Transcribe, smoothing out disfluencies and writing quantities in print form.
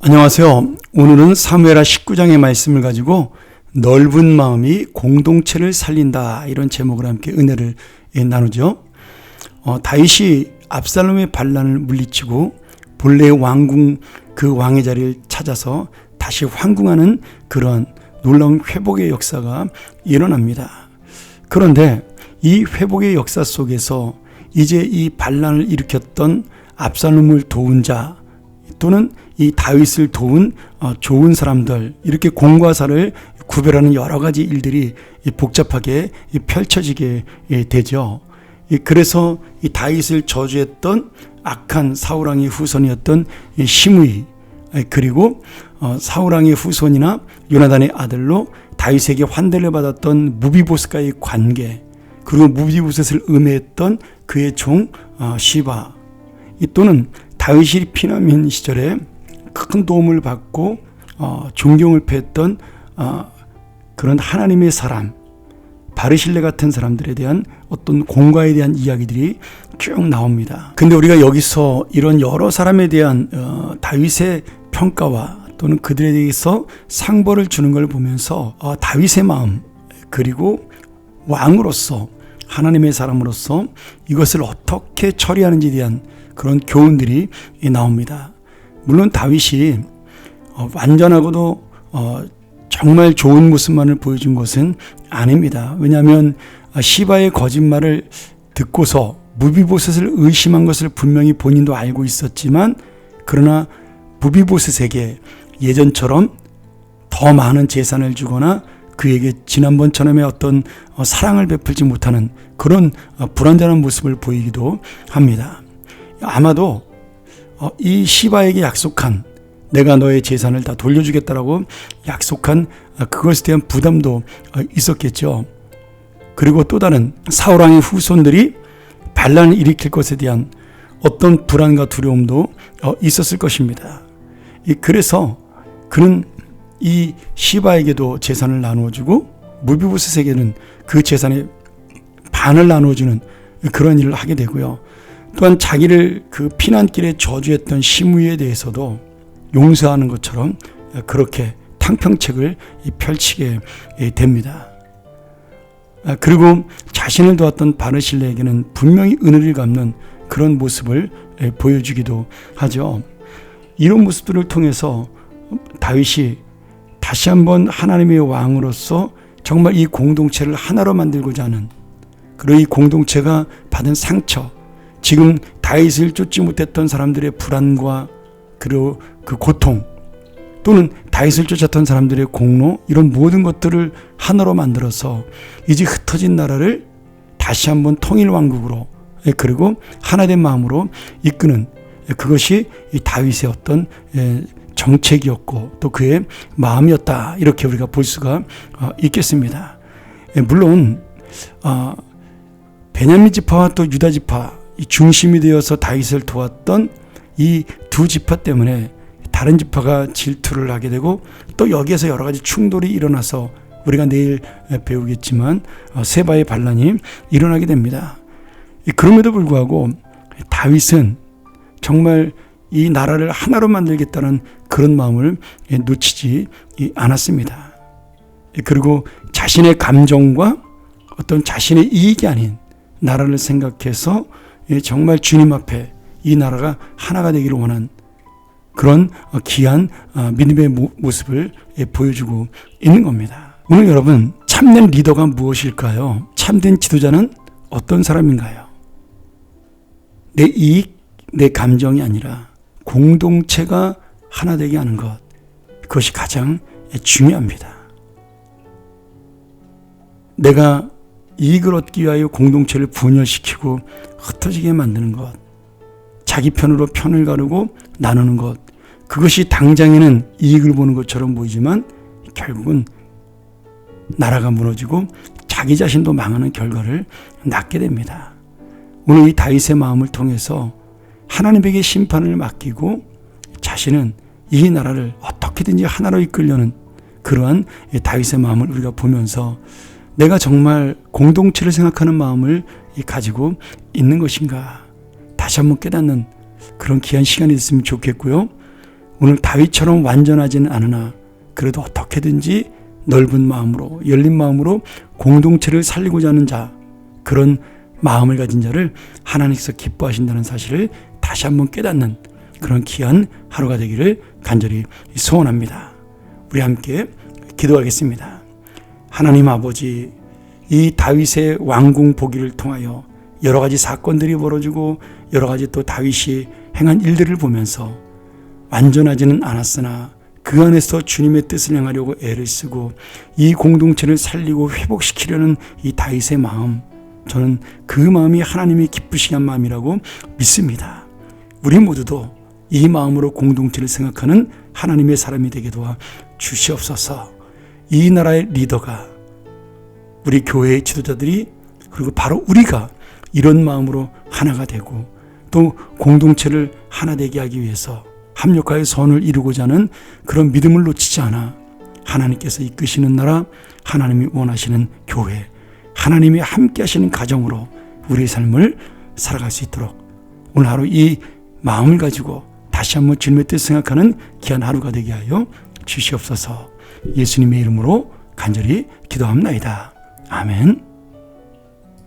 안녕하세요. 오늘은 사무엘하 19장의 말씀을 가지고 넓은 마음이 공동체를 살린다, 이런 제목으로 함께 은혜를 나누죠. 다윗이 압살롬의 반란을 물리치고 본래의 왕궁, 그 왕의 자리를 찾아서 다시 황궁하는 그런 놀라운 회복의 역사가 일어납니다. 그런데 이 회복의 역사 속에서 이제 이 반란을 일으켰던 압살롬을 도운 자, 또는 이 다윗을 도운 좋은 사람들, 이렇게 공과 사를 구별하는 여러 가지 일들이 복잡하게 펼쳐지게 되죠. 그래서 이 다윗을 저주했던 악한 사울왕의 후손이었던 시므이, 그리고 사울왕의 후손이나 요나단의 아들로 다윗에게 환대를 받았던 무비보셋과의 관계, 그리고 무비보셋을 음해했던 그의 종 시바, 또는 다윗이 피난민 시절에 큰 도움을 받고 존경을 표했던 그런 하나님의 사람 바르실레 같은 사람들에 대한 어떤 공과에 대한 이야기들이 쭉 나옵니다. 근데 우리가 여기서 이런 여러 사람에 대한 다윗의 평가와 또는 그들에 대해서 상벌을 주는 걸 보면서 다윗의 마음, 그리고 왕으로서 하나님의 사람으로서 이것을 어떻게 처리하는지에 대한 그런 교훈들이 나옵니다. 물론 다윗이 완전하고도 정말 좋은 모습만을 보여준 것은 아닙니다. 왜냐하면 시바의 거짓말을 듣고서 무비보셋을 의심한 것을 분명히 본인도 알고 있었지만, 그러나 무비보셋에게 예전처럼 더 많은 재산을 주거나 그에게 지난번처럼의 어떤 사랑을 베풀지 못하는 그런 불완전한 모습을 보이기도 합니다. 아마도 이 시바에게 약속한, 내가 너의 재산을 다 돌려주겠다라고 약속한 그것에 대한 부담도 있었겠죠. 그리고 또 다른 사울왕의 후손들이 반란을 일으킬 것에 대한 어떤 불안과 두려움도 있었을 것입니다. 그래서 그는 이 시바에게도 재산을 나누어주고 무비보셋에게는 그 재산의 반을 나누어주는 그런 일을 하게 되고요. 또한 자기를 그 피난길에 저주했던 시므이에 대해서도 용서하는 것처럼 그렇게 탕평책을 펼치게 됩니다. 그리고 자신을 도왔던 바르실레에게는 분명히 은혜를 갚는 그런 모습을 보여주기도 하죠. 이런 모습들을 통해서 다윗이 다시 한번 하나님의 왕으로서 정말 이 공동체를 하나로 만들고자 하는, 그리고 이 공동체가 받은 상처, 지금 다윗을 쫓지 못했던 사람들의 불안과 그리고 그 고통, 또는 다윗을 쫓았던 사람들의 공로, 이런 모든 것들을 하나로 만들어서 이제 흩어진 나라를 다시 한번 통일왕국으로, 그리고 하나된 마음으로 이끄는, 그것이 이 다윗의 어떤 정책이었고 또 그의 마음이었다, 이렇게 우리가 볼 수가 있겠습니다. 물론 베냐민 지파와 또 유다 지파, 이 중심이 되어서 다윗을 도왔던 이 두 지파 때문에 다른 지파가 질투를 하게 되고, 또 여기에서 여러 가지 충돌이 일어나서 우리가 내일 배우겠지만 세바의 반란이 일어나게 됩니다. 그럼에도 불구하고 다윗은 정말 이 나라를 하나로 만들겠다는 그런 마음을 놓치지 않았습니다. 그리고 자신의 감정과 어떤 자신의 이익이 아닌 나라를 생각해서 정말 주님 앞에 이 나라가 하나가 되기를 원한 그런 귀한 믿음의 모습을 보여주고 있는 겁니다. 오늘 여러분, 참된 리더가 무엇일까요? 참된 지도자는 어떤 사람인가요? 내 이익, 내 감정이 아니라 공동체가 하나 되게 하는 것, 그것이 가장 중요합니다. 내가 이익을 얻기 위하여 공동체를 분열시키고 흩어지게 만드는 것, 자기 편으로 편을 가르고 나누는 것, 그것이 당장에는 이익을 보는 것처럼 보이지만 결국은 나라가 무너지고 자기 자신도 망하는 결과를 낳게 됩니다. 오늘 이 다윗의 마음을 통해서 하나님에게 심판을 맡기고 자신은 이 나라를 어떻게든지 하나로 이끌려는 그러한 다윗의 마음을 우리가 보면서 내가 정말 공동체를 생각하는 마음을 가지고 있는 것인가, 다시 한번 깨닫는 그런 귀한 시간이 됐으면 좋겠고요. 오늘 다윗처럼 완전하지는 않으나 그래도 어떻게든지 넓은 마음으로 열린 마음으로 공동체를 살리고자 하는 자, 그런 마음을 가진 자를 하나님께서 기뻐하신다는 사실을 다시 한번 깨닫는 그런 귀한 하루가 되기를 간절히 소원합니다. 우리 함께 기도하겠습니다. 하나님 아버지, 이 다윗의 왕궁 보기를 통하여 여러 가지 사건들이 벌어지고 여러 가지 또 다윗이 행한 일들을 보면서 완전하지는 않았으나 그 안에서 주님의 뜻을 행하려고 애를 쓰고 이 공동체를 살리고 회복시키려는 이 다윗의 마음, 저는 그 마음이 하나님이 기쁘시게 한 마음이라고 믿습니다. 우리 모두도 이 마음으로 공동체를 생각하는 하나님의 사람이 되게 도와 주시옵소서. 이 나라의 리더가, 우리 교회의 지도자들이, 그리고 바로 우리가 이런 마음으로 하나가 되고 또 공동체를 하나 되게 하기 위해서 합력하여 선을 이루고자 하는 그런 믿음을 놓치지 않아 하나님께서 이끄시는 나라, 하나님이 원하시는 교회, 하나님이 함께 하시는 가정으로 우리의 삶을 살아갈 수 있도록 오늘 하루 이 마음을 가지고 다시 한번 주님의 뜻을 생각하는 귀한 하루가 되게 하여 주시옵소서. 예수님의 이름으로 간절히 기도합나이다. 아멘.